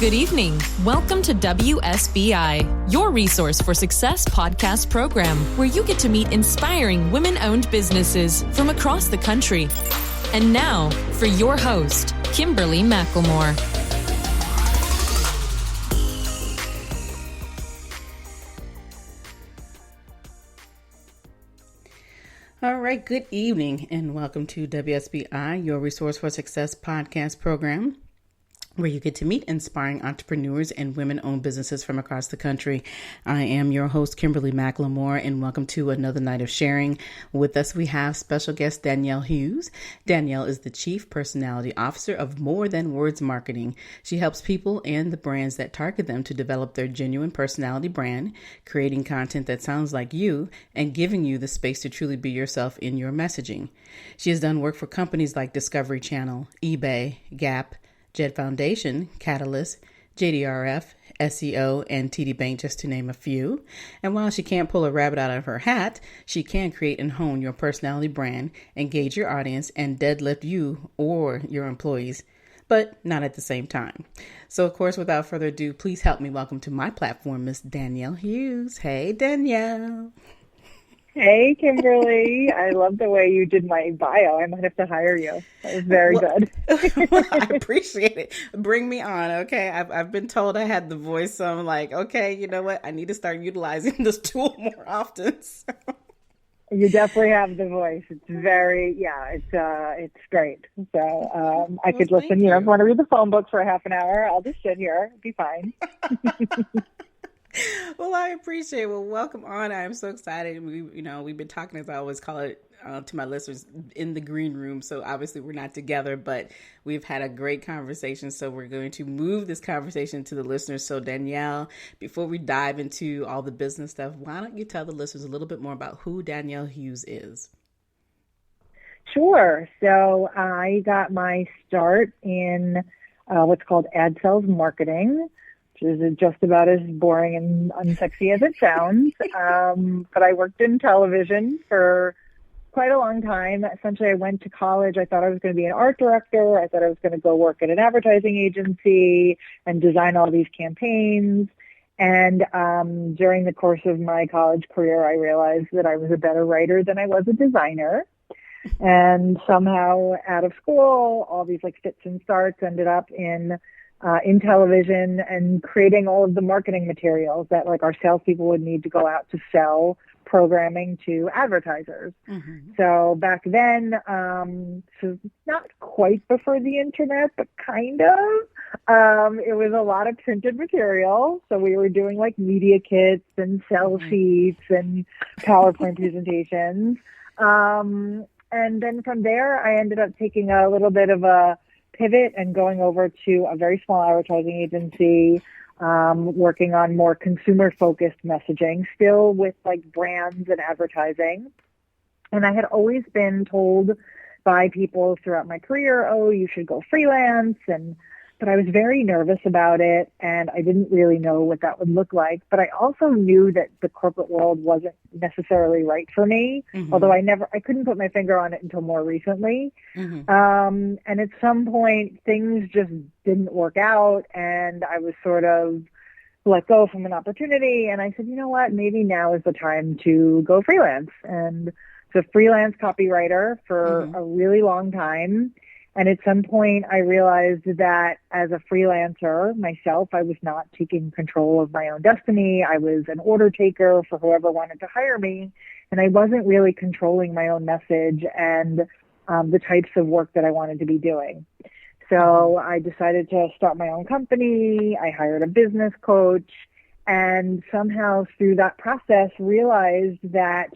Good evening. Welcome to WSBI, your resource for success podcast program, where you get to meet inspiring women-owned businesses from across the country. And now, for your host, Kimberly McLemore. All right, good evening, and welcome to WSBI, your resource for success podcast program, where you get to meet inspiring entrepreneurs and women-owned businesses from across the country. I am your host, Kimberly McLemore, and welcome to another night of sharing. With us, we have special guest Danielle Hughes. Danielle is the Chief Personality Officer of More Than Words Marketing. She helps people and the brands that target them to develop their genuine personality brand, creating content that sounds like you, and giving you the space to truly be yourself in your messaging. She has done work for companies like Discovery Channel, eBay, Gap, JED Foundation, Catalyst, JDRF, SEO and TD Bank, just to name a few. And while she can't pull a rabbit out of her hat, she can create and hone your personality brand, engage your audience, and deadlift you or your employees, but not at the same time. So, of course, without further ado, please help me welcome to my platform, Miss Danielle Hughes. Hey, Danielle. Hey, Kimberly. I love the way you did my bio. I might have to hire you. That was very good. Well, I appreciate it. Bring me on, okay? I've been told I had the voice, so I'm like, okay, you know what? I need to start utilizing this tool more often. So. You definitely have the voice. It's very, it's great. So I could listen. You know, if you want to read the phone book for a half an hour, I'll just sit here. It'll be fine. Well, I appreciate it. Well, welcome on. I'm so excited. We've been talking, as I always call it, to my listeners, in the green room. So obviously we're not together, but we've had a great conversation. So we're going to move this conversation to the listeners. So Danielle, before we dive into all the business stuff, why don't you tell the listeners a little bit more about who Danielle Hughes is? Sure. So I got my start in what's called ad sales marketing, which is just about as boring and unsexy as it sounds. But I worked in television for quite a long time. Essentially, I went to college. I thought I was going to be an art director. I thought I was going to go work at an advertising agency and design all these campaigns. And during the course of my college career, I realized that I was a better writer than I was a designer. And somehow out of school, all these like fits and starts ended up in television and creating all of the marketing materials that like our salespeople would need to go out to sell programming to advertisers. Mm-hmm. So back then, so not quite before the internet, but kind of, it was a lot of printed material. So we were doing like media kits and sell sheets and PowerPoint presentations. And then from there, I ended up taking a little bit of a pivot and going over to a very small advertising agency, working on more consumer-focused messaging, still with like brands and advertising. And I had always been told by people throughout my career, oh, you should go freelance. But I was very nervous about it, and I didn't really know what that would look like. But I also knew that the corporate world wasn't necessarily right for me, although I couldn't put my finger on it until more recently. And at some point, things just didn't work out, and I was sort of let go from an opportunity. And I said, you know what, maybe now is the time to go freelance. And so freelance copywriter for a really long time. And at some point, I realized that as a freelancer myself, I was not taking control of my own destiny. I was an order taker for whoever wanted to hire me, and I wasn't really controlling my own message and the types of work that I wanted to be doing. So I decided to start my own company. I hired a business coach, and somehow through that process realized that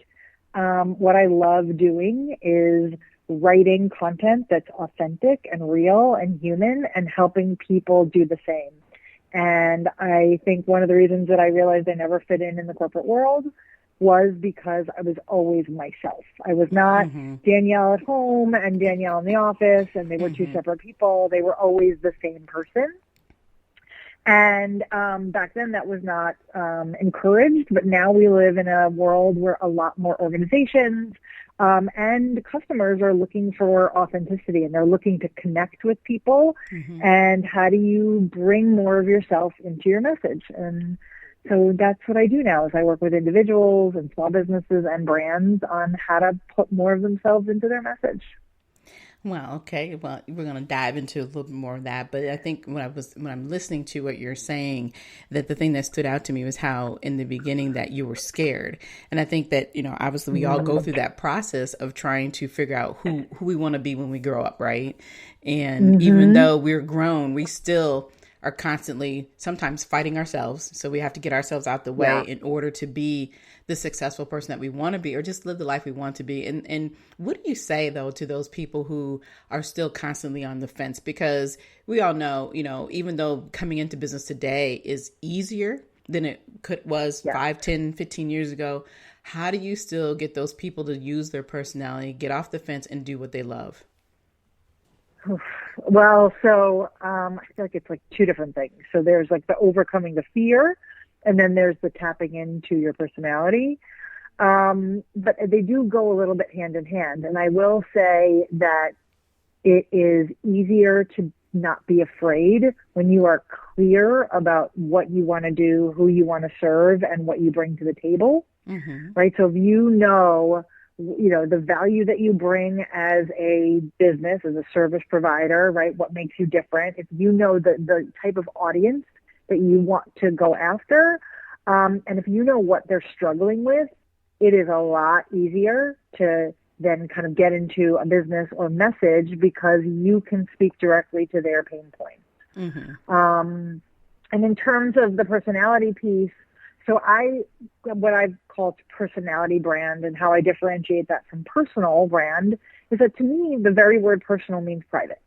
what I love doing is writing content that's authentic and real and human and helping people do the same. And I think one of the reasons that I realized I never fit in the corporate world was because I was always myself. I was not Danielle at home and Danielle in the office, and they were two separate people. They were always the same person. And back then that was not encouraged, but now we live in a world where a lot more organizations and customers are looking for authenticity, and they're looking to connect with people. Mm-hmm. And how do you bring more of yourself into your message? And so that's what I do now is I work with individuals and small businesses and brands on how to put more of themselves into their message. Well, okay. Well, we're going to dive into a little bit more of that. But I think when I'm listening to what you're saying, that the thing that stood out to me was how in the beginning that you were scared. And I think that, obviously we all go through that process of trying to figure out who we want to be when we grow up, right? And even though we're grown, we still are constantly sometimes fighting ourselves. So we have to get ourselves out the way in order to be the successful person that we want to be, or just live the life we want to be. And what do you say though to those people who are still constantly on the fence? Because we all know, even though coming into business today is easier than it was 5, 10, 15 years ago, how do you still get those people to use their personality, get off the fence and do what they love? Well, so I feel like it's like two different things. So there's like the overcoming the fear, and then there's the tapping into your personality. But they do go a little bit hand in hand. And I will say that it is easier to not be afraid when you are clear about what you want to do, who you want to serve, and what you bring to the table. Mm-hmm. Right? So if you know the value that you bring as a business, as a service provider, right? What makes you different? If you know the type of audience that you want to go after, and if you know what they're struggling with, it is a lot easier to then kind of get into a business or message because you can speak directly to their pain points. Mm-hmm. And in terms of the personality piece, so what I've called personality brand and how I differentiate that from personal brand is that to me, the very word personal means private,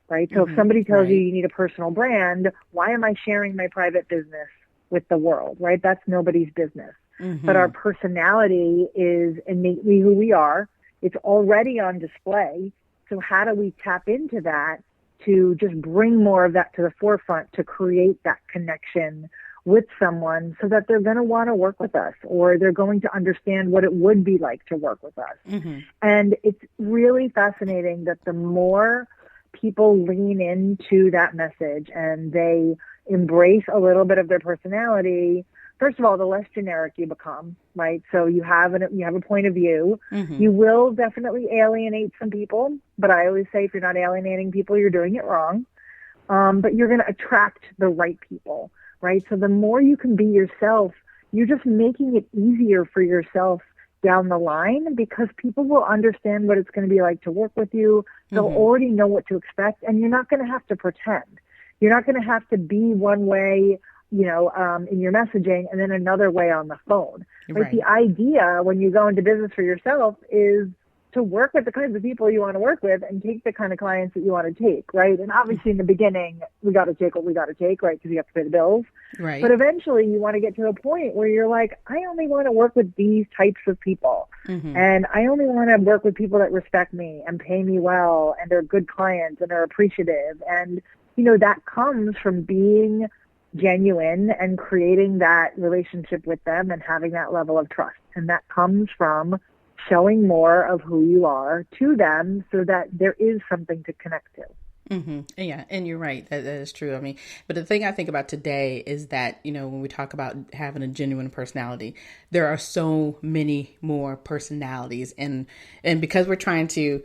right? So if somebody tells you need a personal brand, why am I sharing my private business with the world, right? That's nobody's business. Mm-hmm. But our personality is innately who we are. It's already on display. So how do we tap into that to just bring more of that to the forefront to create that connection with someone so that they're going to want to work with us, or they're going to understand what it would be like to work with us. Mm-hmm. And it's really fascinating that the more people lean into that message and they embrace a little bit of their personality, first of all, the less generic you become, right? So you have a point of view. Mm-hmm. You will definitely alienate some people, but I always say if you're not alienating people, you're doing it wrong. But you're going to attract the right people. Right? So the more you can be yourself, you're just making it easier for yourself down the line because people will understand what it's going to be like to work with you. They'll already know what to expect, and you're not going to have to pretend. You're not going to have to be one way, in your messaging and then another way on the phone. Right? The idea when you go into business for yourself is to work with the kinds of people you want to work with and take the kind of clients that you want to take, right? And obviously in the beginning, we got to take what we got to take, right? Because you have to pay the bills. Right. But eventually you want to get to a point where you're like, I only want to work with these types of people. Mm-hmm. And I only want to work with people that respect me and pay me well and are good clients and are appreciative. And, that comes from being genuine and creating that relationship with them and having that level of trust. And that comes from showing more of who you are to them so that there is something to connect to. Mm-hmm. Yeah. And you're right. That is true. I mean, but the thing I think about today is that, when we talk about having a genuine personality, there are so many more personalities. And because we're trying to,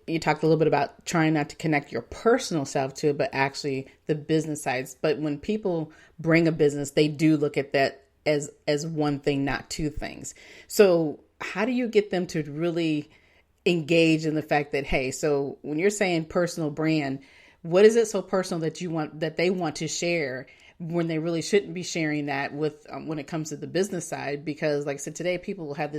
you talked a little bit about trying not to connect your personal self to it, but actually the business sides. But when people bring a business, they do look at that as one thing, not two things. So how do you get them to really engage in the fact that, hey, so when you're saying personal brand, what is it so personal that they want to share when they really shouldn't be sharing that with when it comes to the business side? Because like I said, today people have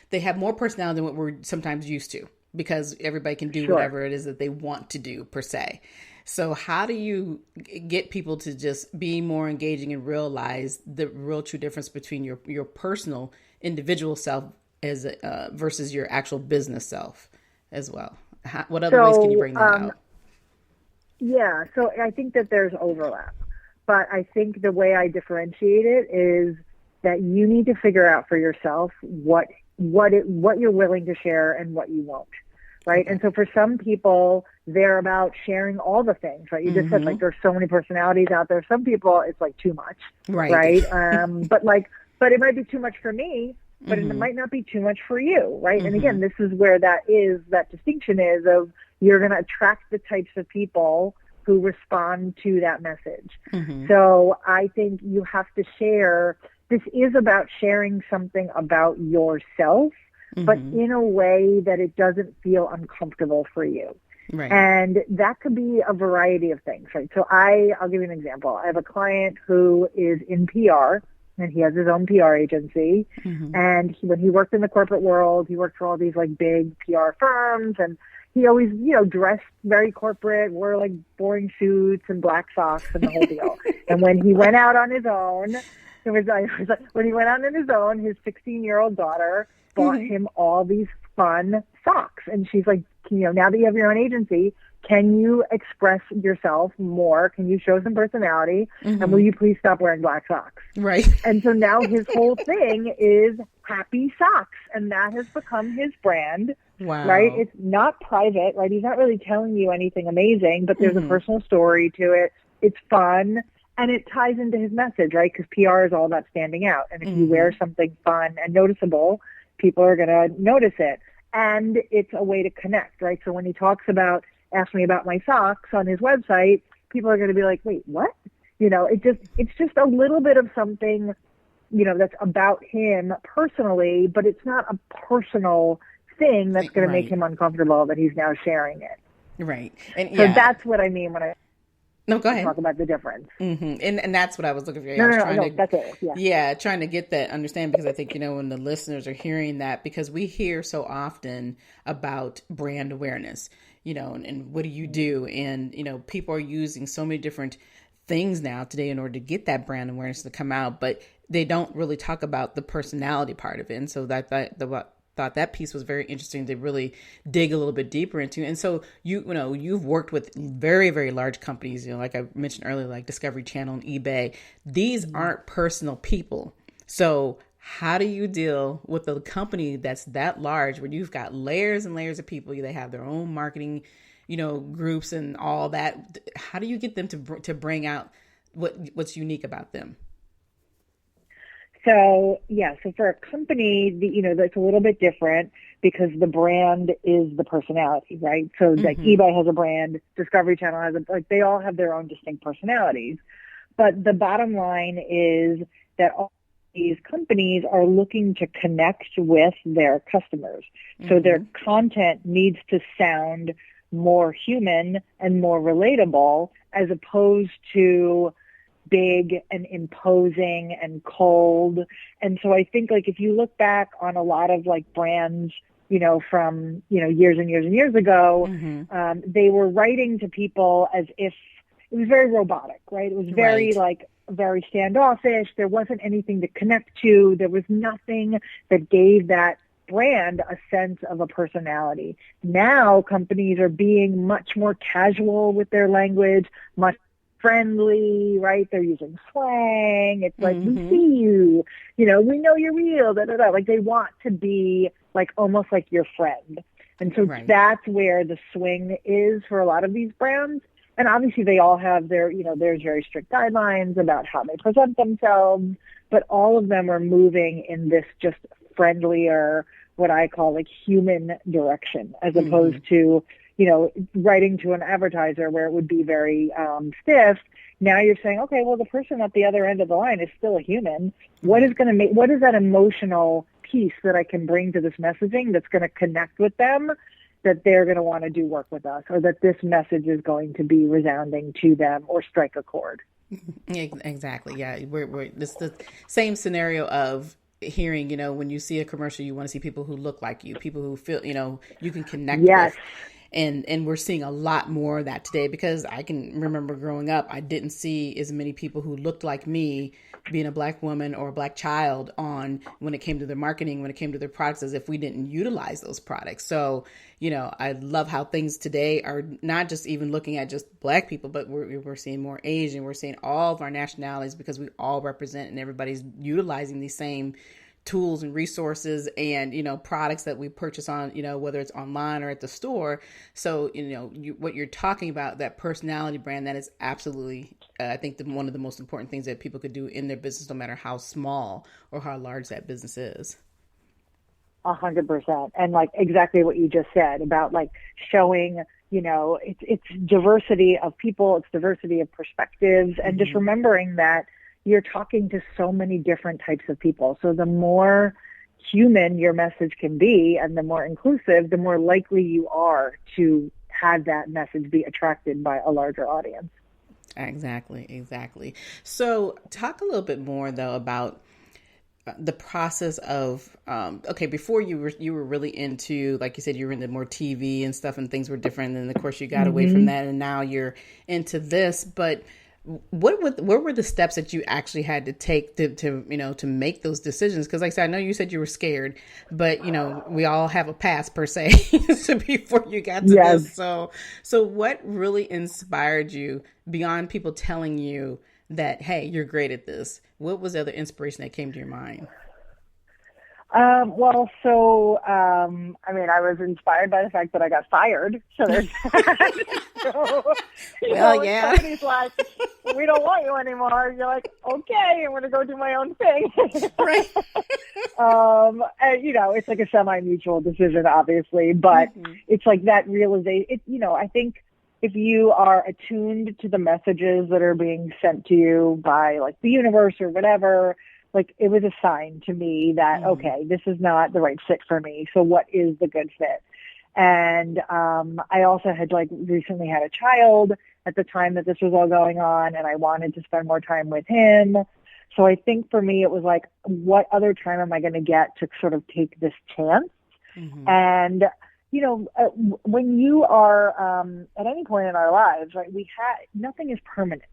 they have more personality than what we're sometimes used to because everybody can do whatever it is that they want to do per se. So how do you get people to just be more engaging and realize the real true difference between your personal individual self as versus your actual business self as well? What other ways can you bring that out? Yeah, so I think that there's overlap. But I think the way I differentiate it is that you need to figure out for yourself what you're willing to share and what you won't. Right. And so for some people, they're about sharing all the things, right? You just said, like, there's so many personalities out there. Some people, it's like too much. Right. But it might be too much for me, but it might not be too much for you. Right. And again, this is where that distinction is of you're going to attract the types of people who respond to that message. So I think you have to share. This is about sharing something about yourself, but in a way that it doesn't feel uncomfortable for you. Right. And that could be a variety of things, right? So I'll give you an example. I have a client who is in PR, and he has his own PR agency. And when he worked in the corporate world, he worked for all these like big PR firms, and he always, dressed very corporate, wore like boring suits and black socks and the whole deal. And when he went out on his own, when he went out on his own, his 16-year-old daughter bought him all these fun socks. And she's like, now that you have your own agency, can you express yourself more? Can you show some personality? And will you please stop wearing black socks? Right. And so now his whole thing is happy socks. And that has become his brand. Wow. Right. It's not private, right? He's not really telling you anything amazing, but there's a personal story to it. It's fun. And it ties into his message, right? Because PR is all about standing out. And if you wear something fun and noticeable, people are going to notice it. And it's a way to connect, right? So when he talks about, ask me about my socks on his website, people are going to be like, wait, what? It's just a little bit of something, that's about him personally, but it's not a personal thing that's going to make him uncomfortable that he's now sharing it. Right. And so that's what I mean when I go ahead. Talk about the difference. And that's what I was looking for. No, that's it. Yeah, trying to get that understand, because I think, when the listeners are hearing that, because we hear so often about brand awareness, and what do you do? And, people are using so many different things now today in order to get that brand awareness to come out, but they don't really talk about the personality part of it. And so thought that piece was very interesting to really dig a little bit deeper into. And so you've worked with very, very large companies, like I mentioned earlier, like Discovery Channel and eBay. These aren't personal people. So how do you deal with a company that's that large, where you've got layers and layers of people? They have their own marketing, groups and all that. How do you get them to bring out what's unique about them? So for a company, that's a little bit different because the brand is the personality, right? So like eBay has a brand, Discovery Channel has they all have their own distinct personalities. But the bottom line is that all these companies are looking to connect with their customers. So their content needs to sound more human and more relatable, as opposed to big and imposing and cold. And so I think if you look back on a lot of brands, from, years and years and years ago, they were writing to people as if it was very robotic, right? It was very very standoffish. There wasn't anything to connect to. There was nothing that gave that brand a sense of a personality. Now companies are being much more casual with their language, much friendly, right? They're using slang. It's like, we see you, we know you're real, they want to be almost like your friend. And so that's where the swing is for a lot of these brands. And obviously they all have their, there's very strict guidelines about how they present themselves, but all of them are moving in this just friendlier, what I call human direction, as opposed to, writing to an advertiser where it would be very stiff. Now you're saying, okay, well, the person at the other end of the line is still a human. What is that emotional piece that I can bring to this messaging that's going to connect with them, that they're going to want to do work with us, or that this message is going to be resounding to them or strike a chord? Exactly. Yeah. It's the same scenario of hearing, when you see a commercial, you want to see people who look like you, people who feel, you can connect with. And we're seeing a lot more of that today, because I can remember growing up, I didn't see as many people who looked like me being a Black woman or a Black child on when it came to their marketing, when it came to their products, as if we didn't utilize those products. So, I love how things today are not just even looking at just Black people, but we're seeing more Asian, we're seeing all of our nationalities, because we all represent and everybody's utilizing these same tools and resources and, products that we purchase on, whether it's online or at the store. So, what you're talking about, that personality brand, that is absolutely, I think, one of the most important things that people could do in their business, no matter how small or how large that business is. 100%. And like exactly what you just said about like showing, it's diversity of people, it's diversity of perspectives, and just remembering that you're talking to so many different types of people. So the more human your message can be and the more inclusive, the more likely you are to have that message be attracted by a larger audience. Exactly. So talk a little bit more though about the process of, before you were really into, like you said, you were into more TV and stuff and things were different. And of course you got away from that and now you're into this, but what were the steps that you actually had to take to make those decisions? Because like I said, I know you said you were scared, but we all have a past per se so before you got to this. So what really inspired you beyond people telling you that, hey, you're great at this? What was the other inspiration that came to your mind? I was inspired by the fact that I got fired. So there's that. Somebody's like, we don't want you anymore. You're like, okay, I'm going to go do my own thing. Right. It's like a semi-mutual decision, obviously, but it's like that realization. I think if you are attuned to the messages that are being sent to you by like the universe or whatever, like it was a sign to me that, okay, this is not the right fit for me. So what is the good fit? And I also had like recently had a child at the time that this was all going on, and I wanted to spend more time with him. So I think for me, it was like, what other time am I going to get to sort of take this chance? And, when you are at any point in our lives, right, nothing is permanent.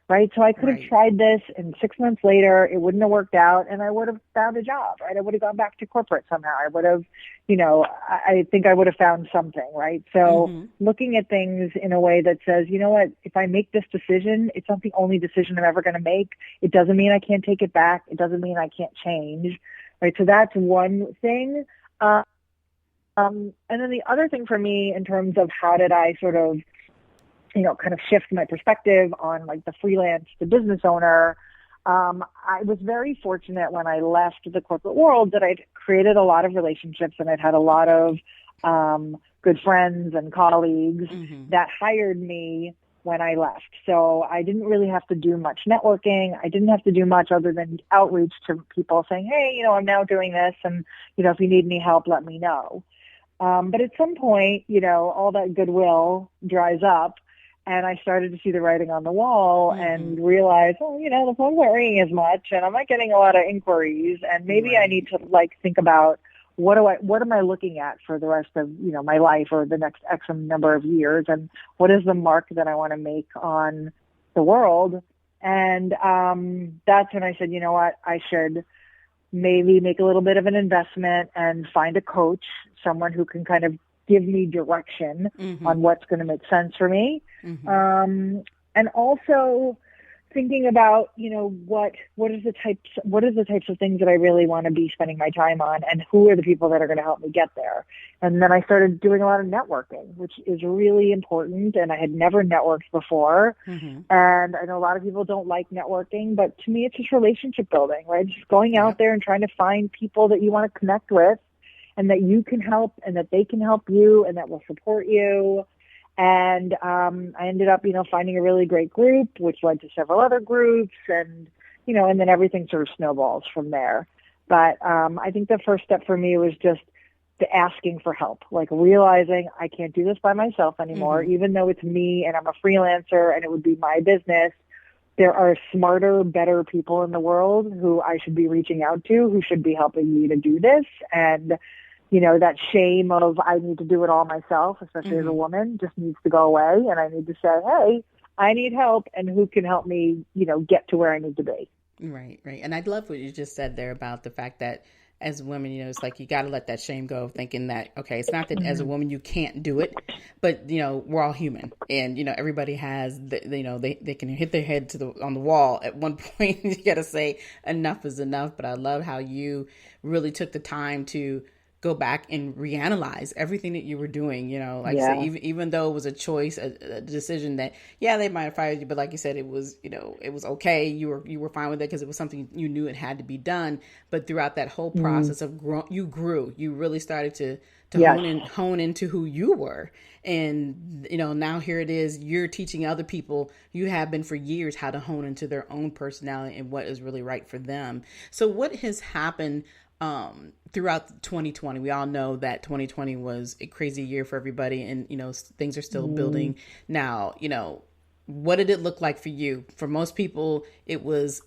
Right. So I could have tried this and 6 months later, it wouldn't have worked out and I would have found a job. Right. I would have gone back to corporate somehow. I would have, I think I would have found something. Right. So looking at things in a way that says, you know what, if I make this decision, it's not the only decision I'm ever going to make. It doesn't mean I can't take it back. It doesn't mean I can't change. Right. So that's one thing. And then the other thing for me in terms of how did I sort of, kind of shift my perspective on like the freelance to business owner. I was very fortunate when I left the corporate world that I'd created a lot of relationships and I'd had a lot of good friends and colleagues that hired me when I left. So I didn't really have to do much networking. I didn't have to do much other than outreach to people saying, hey, I'm now doing this and, if you need any help, let me know. But at some point, all that goodwill dries up. And I started to see the writing on the wall and realize, the phone's not ringing as much and I'm not getting a lot of inquiries. And maybe I need to think about what am I looking at for the rest of, my life or the next X number of years? And what is the mark that I want to make on the world? And that's when I said, you know what, I should maybe make a little bit of an investment and find a coach, someone who can kind of give me direction on what's going to make sense for me. And also thinking about, what is the types of things that I really want to be spending my time on and who are the people that are going to help me get there. And then I started doing a lot of networking, which is really important. And I had never networked before. And I know a lot of people don't like networking, but to me, it's just relationship building, right? Just going out there and trying to find people that you want to connect with and that you can help and that they can help you and that will support you. And I ended up, finding a really great group, which led to several other groups and, and then everything sort of snowballs from there. But I think the first step for me was just the asking for help, like realizing I can't do this by myself anymore, even though it's me and I'm a freelancer and it would be my business. There are smarter, better people in the world who I should be reaching out to, who should be helping me to do this. And that shame of I need to do it all myself, especially as a woman, just needs to go away. And I need to say, hey, I need help and who can help me, get to where I need to be. Right, right. And I love what you just said there about the fact that as women, it's like you got to let that shame go, thinking that, okay, it's not that as a woman you can't do it, but, we're all human. And, everybody has, they can hit their head on the wall at one point. You got to say enough is enough. But I love how you really took the time to go back and reanalyze everything that you were doing, like I say, even though it was a choice, a decision that, they might have fired you, but like you said, it was okay. You were fine with it because it was something you knew it had to be done. But throughout that whole process of you grew, you really started to hone into who you were. And, now here it is, you're teaching other people, you have been for years, how to hone into their own personality and what is really right for them. So what has happened throughout 2020? We all know that 2020 was a crazy year for everybody, and things are still building now. What did it look like for you? For most people, it was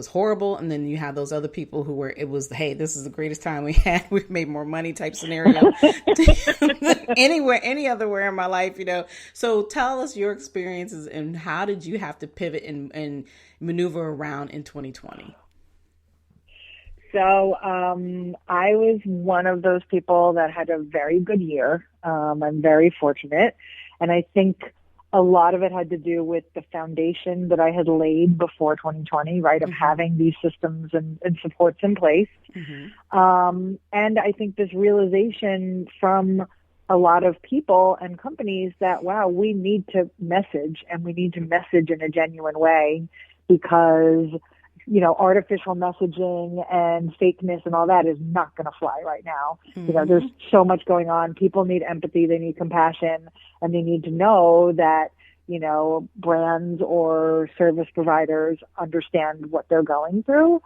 horrible, and then you have those other people who were, it was, hey, this is the greatest time we had. We've made more money type scenario any other where in my life. So tell us your experiences and how did you have to pivot and maneuver around in 2020? So I was one of those people that had a very good year. I'm very fortunate. And I think a lot of it had to do with the foundation that I had laid before 2020, right, of having these systems and supports in place. And I think this realization from a lot of people and companies that, wow, we need to message, and we need to message in a genuine way, because artificial messaging and fakeness and all that is not going to fly right now. There's so much going on. People need empathy. They need compassion, and they need to know that, brands or service providers understand what they're going through.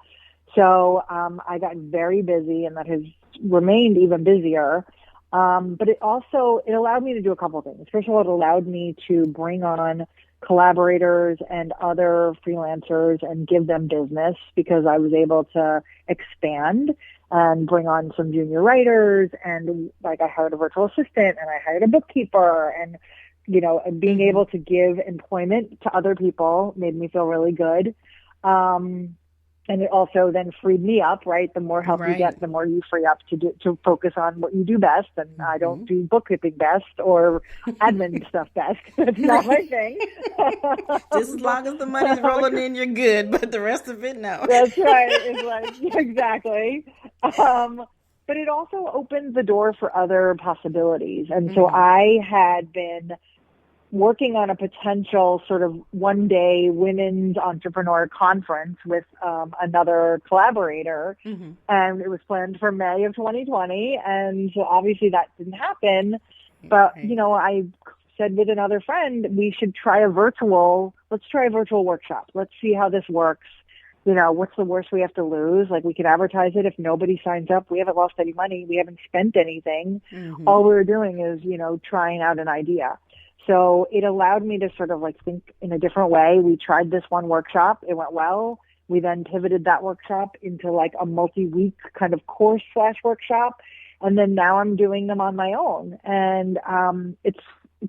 So, I got very busy, and that has remained even busier. But it allowed me to do a couple of things. First of all, it allowed me to bring on collaborators and other freelancers and give them business, because I was able to expand and bring on some junior writers, and I hired a virtual assistant, and I hired a bookkeeper, and being able to give employment to other people made me feel really good. And it also then freed me up, right? The more help you get, the more you free up to focus on what you do best. And I don't do bookkeeping best or admin stuff best. That's not my thing. Just as long as the money's rolling in, you're good. But the rest of it, no. That's right. It's exactly. But it also opened the door for other possibilities. And so I had been working on a potential sort of one-day women's entrepreneur conference with another collaborator, and it was planned for May of 2020, and so obviously that didn't happen. But I said with another friend, let's try a virtual workshop. Let's see how this works. What's the worst we have to lose? We could advertise it. If nobody signs up, we haven't lost any money. We haven't spent anything. All we're doing is, trying out an idea. So it allowed me to sort of think in a different way. We tried this one workshop. It went well. We then pivoted that workshop into a multi-week kind of course/workshop. And then now I'm doing them on my own. And it's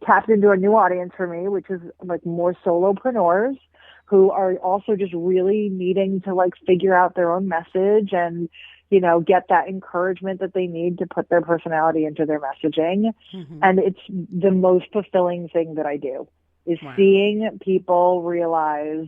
tapped into a new audience for me, which is more solopreneurs who are also just really needing to figure out their own message and, get that encouragement that they need to put their personality into their messaging. And it's the most fulfilling thing that I do is seeing people realize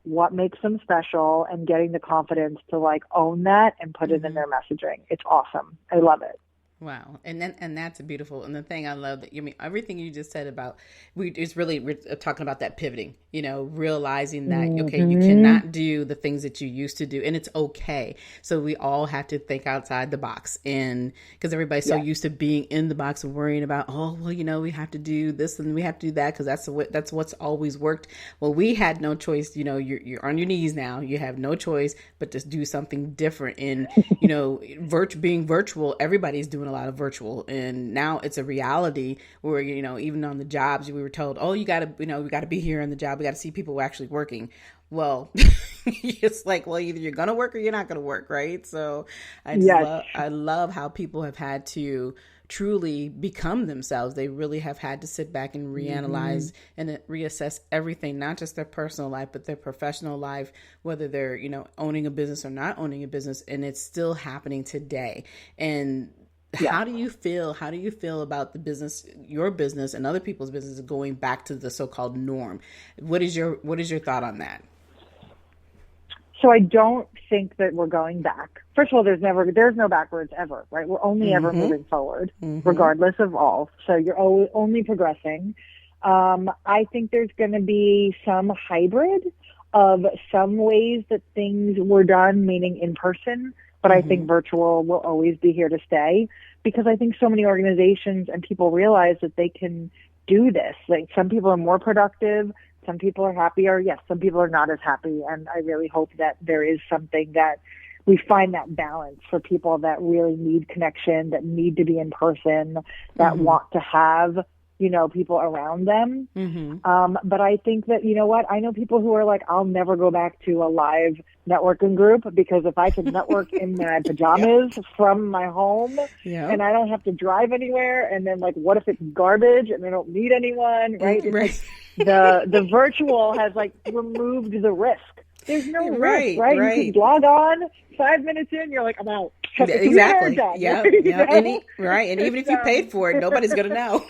what makes them special and getting the confidence to own that and put it in their messaging. It's awesome. I love it. Wow. And that's beautiful. And the thing I love that, everything you just said about, it's really talking about that pivoting, realizing that, okay, you cannot do the things that you used to do, and it's okay. So we all have to think outside the box, and because everybody's so used to being in the box and worrying about, we have to do this and we have to do that, because that's what's always worked. Well, we had no choice. You're on your knees now. You have no choice but to do something different. And, being virtual, everybody's doing a lot of virtual, and now it's a reality where even on the jobs we were told, we got to be here on the job, we got to see people who are actually working. Well, it's either you're gonna work or you're not gonna work, right? So I love how people have had to truly become themselves. They really have had to sit back and reanalyze and reassess everything, not just their personal life, but their professional life, whether they're, owning a business or not owning a business. And it's still happening today. And how do you feel? How do you feel about the business, your business and other people's businesses going back to the so-called norm? What is your thought on that? So I don't think that we're going back. First of all, there's no backwards ever, right? We're only ever moving forward, regardless of all. So you're only progressing. I think there's going to be some hybrid of some ways that things were done, meaning in person, but I think virtual will always be here to stay, because I think so many organizations and people realize that they can do this. Like, some people are more productive, some people are happier. Yes, some people are not as happy. And I really hope that there is something that we find that balance for people that really need connection, that need to be in person, that want to have, people around them. But I think that, I know people who are like, I'll never go back to a live networking group, because if I could network in my pajamas from my home and I don't have to drive anywhere, and then what if it's garbage and I don't meet anyone, right? The virtual has removed the risk. There's no risk, right? You can log on, 5 minutes in, you're like, I'm out. Exactly. Yeah. And even if you paid for it, nobody's going to know.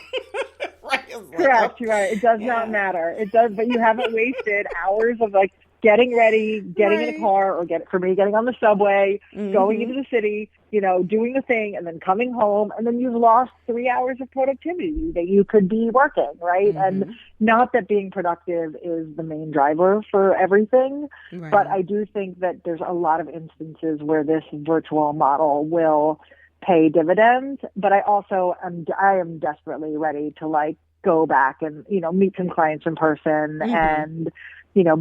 Correct. Right. It does not matter. It does, but you haven't wasted hours of getting ready, getting in a car, or getting on the subway, going into the city, doing the thing, and then coming home, and then you've lost 3 hours of productivity that you could be working, right? And not that being productive is the main driver for everything, but I do think that there's a lot of instances where this virtual model will pay dividends. But I am desperately ready to go back and, meet some clients in person and,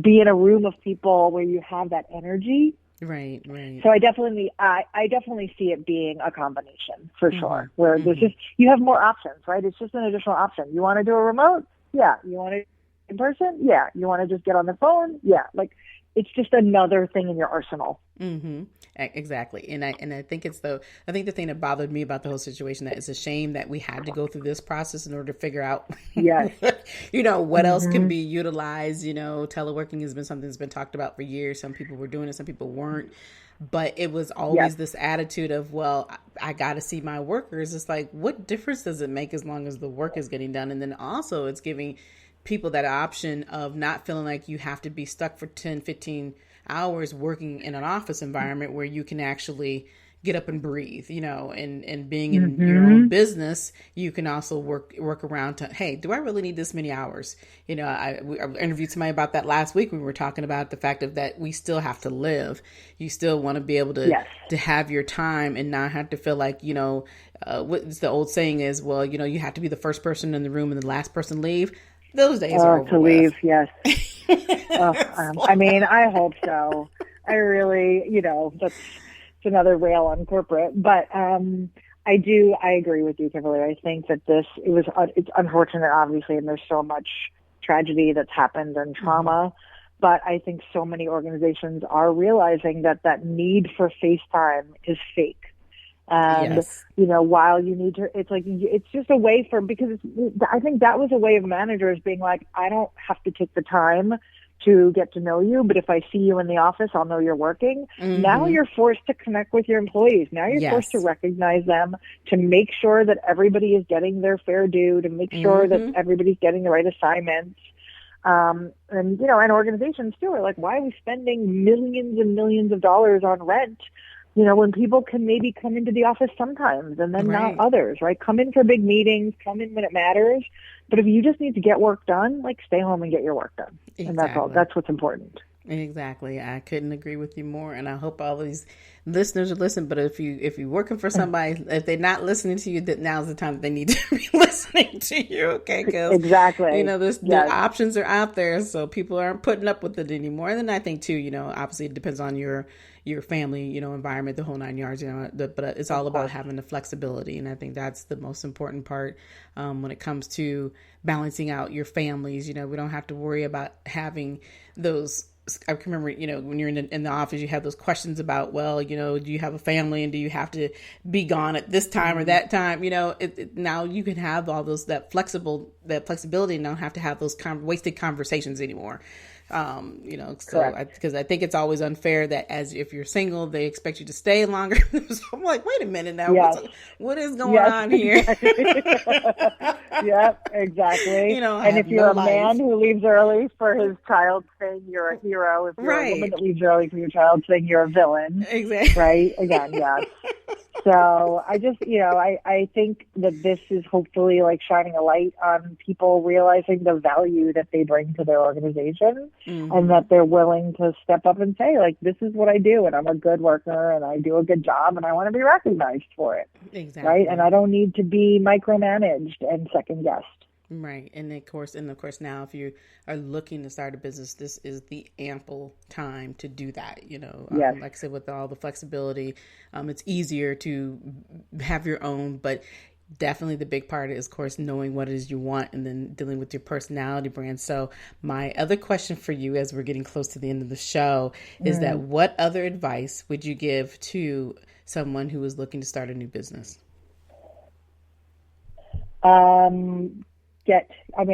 be in a room of people where you have that energy. Right. So I definitely see it being a combination for sure, where there's you have more options, right? It's just an additional option. You want to do a remote? Yeah. You want to in person? Yeah. You want to just get on the phone? Yeah. It's just another thing in your arsenal. Exactly. And I think the thing that bothered me about the whole situation, that it's a shame that we had to go through this process in order to figure out, what else can be utilized. Teleworking has been something that's been talked about for years. Some people were doing it, some people weren't. But it was always this attitude of, well, I got to see my workers. It's like, what difference does it make as long as the work is getting done? And then also it's giving people that option of not feeling like you have to be stuck for 10, 15 hours working in an office environment where you can actually get up and breathe, and being in your own business, you can also work around to, hey, do I really need this many hours? I interviewed somebody about that last week. We were talking about the fact that we still have to live. You still want to be able to have your time and not have to feel like, what the old saying is, well, you have to be the first person in the room and the last person leave. Those days are over to leave, yes. I hope so. I really, that's another rail on corporate. But I agree with you, Kimberly. I think that it's unfortunate, obviously, and there's so much tragedy that's happened and trauma. But I think so many organizations are realizing that need for FaceTime is fake. And, while you need to, it's just a way because I think that was a way of managers being like, I don't have to take the time to get to know you, but if I see you in the office, I'll know you're working. Now you're forced to connect with your employees. Now you're forced to recognize them, to make sure that everybody is getting their fair due, to make sure that everybody's getting the right assignments. And organizations too are like, why are we spending millions and millions of dollars on rent? When people can maybe come into the office sometimes and then not others, right? Come in for big meetings, come in when it matters. But if you just need to get work done, stay home and get your work done. Exactly. And that's all. That's what's important. Exactly. I couldn't agree with you more. And I hope all of these listeners are listening. But if you're working for somebody, if they're not listening to you, that now's the time that they need to be listening to you. Okay. Because exactly. The options are out there. So people aren't putting up with it anymore. And then I think too, obviously it depends on your family, environment, the whole 9 yards, but it's all about having the flexibility. And I think that's the most important part when it comes to balancing out your families. We don't have to worry about having those I can remember, when you're in the office, you have those questions about, well, do you have a family and do you have to be gone at this time or that time? Now you can have all those, that flexibility and don't have to have those wasted conversations anymore. Because I think it's always unfair that if you're single, they expect you to stay longer. So I'm like, wait a minute now, yes. what is going on here? Yep, exactly. And if you're a man who leaves early for his child, saying you're a hero. If you're a woman that leaves early for your child, saying you're a villain. Exactly. Right? Again, yes. So I just, I think that this is hopefully like shining a light on people realizing the value that they bring to their organization, and that they're willing to step up and say, like, this is what I do, and I'm a good worker, and I do a good job, and I want to be recognized for it. Exactly. Right? And I don't need to be micromanaged and second guessed. Right. And of course, now, if you are looking to start a business, this is the ample time to do that. Yes. Like I said, with all the flexibility, it's easier to have your own, but definitely the big part is, of course, knowing what it is you want and then dealing with your personality brand. So my other question for you, as we're getting close to the end of the show, is that what other advice would you give to someone who is looking to start a new business?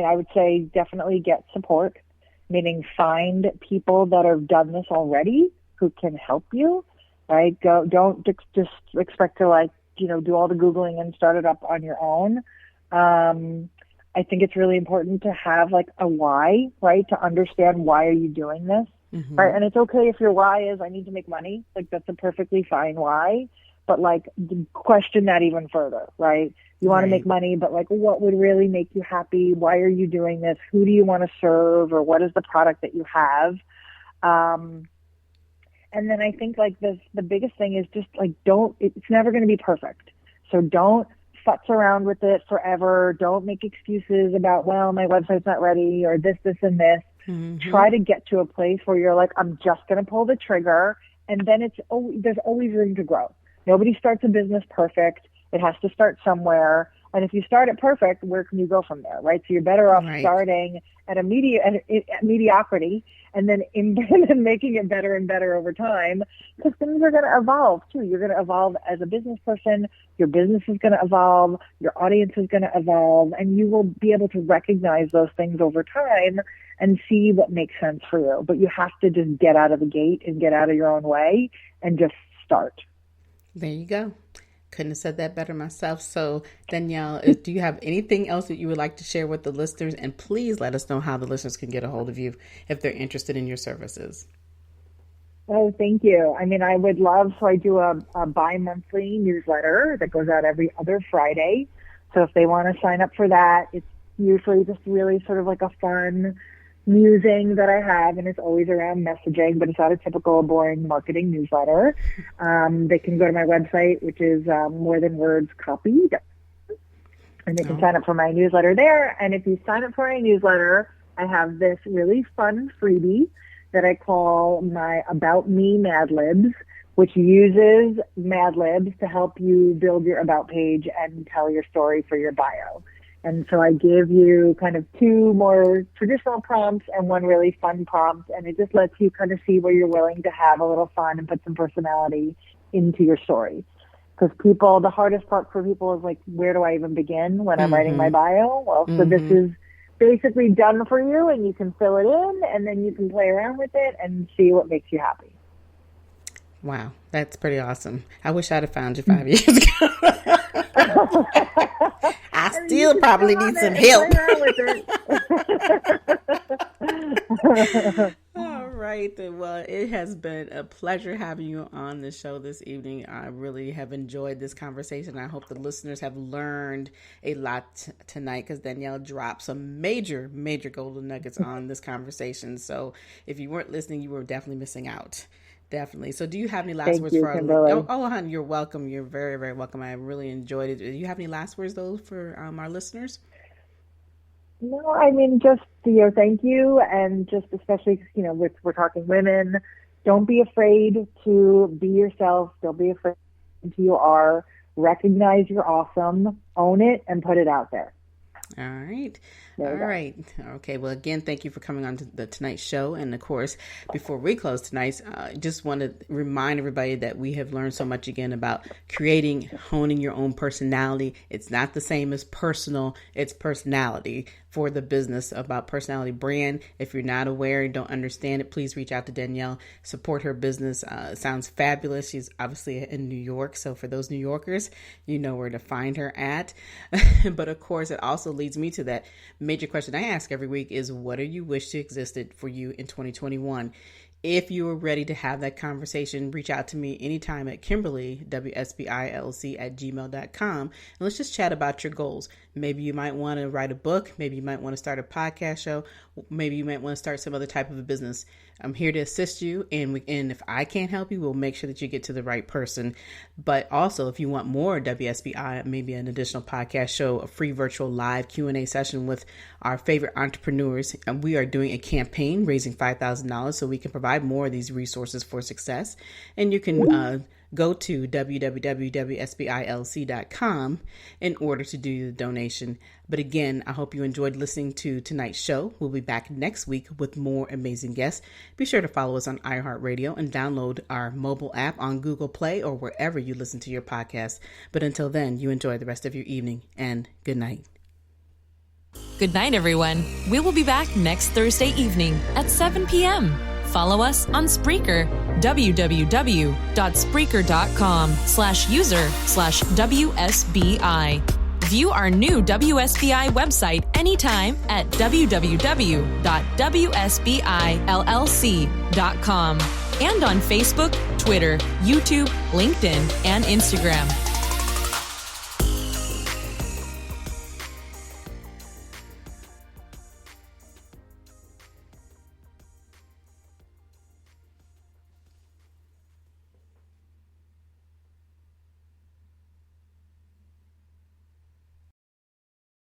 I would say definitely get support, meaning find people that have done this already who can help you, right? Don't just expect to do all the Googling and start it up on your own. I think it's really important to have a why, right? To understand why are you doing this, right? And it's okay if your why is I need to make money, that's a perfectly fine why, but question that even further, right? You want to make money, but what would really make you happy? Why are you doing this? Who do you want to serve, or what is the product that you have? And then I think the biggest thing is just it's never going to be perfect. So don't futz around with it forever. Don't make excuses about, well, my website's not ready, or this, and this. Try to get to a place where you're I'm just going to pull the trigger, and then there's always room to grow. Nobody starts a business perfect. It has to start somewhere. And if you start it perfect, where can you go from there, right? So you're better off starting at mediocrity and then making it better and better over time, because things are going to evolve too. You're going to evolve as a business person. Your business is going to evolve. Your audience is going to evolve. And you will be able to recognize those things over time and see what makes sense for you. But you have to just get out of the gate and get out of your own way and just start. There you go. Couldn't have said that better myself. So, Danielle, do you have anything else that you would like to share with the listeners? And please let us know how the listeners can get a hold of you if they're interested in your services. Oh, thank you. I would love, so I do a bi-monthly newsletter that goes out every other Friday. So if they want to sign up for that, it's usually just really sort of a fun musing that I have, and it's always around messaging, but it's not a typical boring marketing newsletter. They can go to my website, which is More Than Words Copy, and they can sign up for my newsletter there. And if you sign up for my newsletter, I have this really fun freebie that I call my About Me Mad Libs, which uses Mad Libs to help you build your About page and tell your story for your bio. And so I give you kind of two more traditional prompts and one really fun prompt, and it just lets you kind of see where you're willing to have a little fun and put some personality into your story. Because the hardest part for people is where do I even begin when I'm writing my bio? Well, so this is basically done for you, and you can fill it in, and then you can play around with it and see what makes you happy. Wow, that's pretty awesome. I wish I'd have found you 5 years ago. I still probably need some help. All right. Well, it has been a pleasure having you on the show this evening. I really have enjoyed this conversation. I hope the listeners have learned a lot tonight, because Danielle dropped some major golden nuggets on this conversation. So if you weren't listening, you were definitely missing out. Definitely. So do you have any last words for our Kimberly. honey, you're welcome. You're very, very welcome. I really enjoyed it. Do you have any last words, though, for our listeners? No, just, thank you. And just especially, we're talking women, don't be afraid to be yourself. Don't be afraid who you are. Recognize you're awesome. Own it and put it out there. All right. There All we go. right. Okay. Well, again, thank you for coming on to the tonight's show. And of course, before we close tonight, I just want to remind everybody that we have learned so much again about honing your own personality. It's not the same as personal, it's personality for the business, about personality brand. If you're not aware, don't understand it, please reach out to Danielle, support her business. It sounds fabulous. She's obviously in New York. So for those New Yorkers, you know where to find her at. But of course, it also leads me to that major question I ask every week is, what do you wish to existed for you in 2021? If you are ready to have that conversation, reach out to me anytime at Kimberly, WSBILC@gmail.com. And let's just chat about your goals. Maybe you might want to write a book. Maybe you might want to start a podcast show. Maybe you might want to start some other type of a business. I'm here to assist you. And if I can't help you, we'll make sure that you get to the right person. But also, if you want more WSBI, maybe an additional podcast show, a free virtual live Q&A session with our favorite entrepreneurs, and we are doing a campaign raising $5,000 so we can provide more of these resources for success. And you can go to www.wsbilc.com in order to do the donation. But again, I hope you enjoyed listening to tonight's show. We'll be back next week with more amazing guests. Be sure to follow us on iHeartRadio and download our mobile app on Google Play or wherever you listen to your podcast. But until then, you enjoy the rest of your evening, and good night. Good night, everyone. We will be back next Thursday evening at 7 p.m. Follow us on Spreaker, www.spreaker.com/user/WSBI. View our new WSBI website anytime at www.wsbillc.com and on Facebook, Twitter, YouTube, LinkedIn, and Instagram.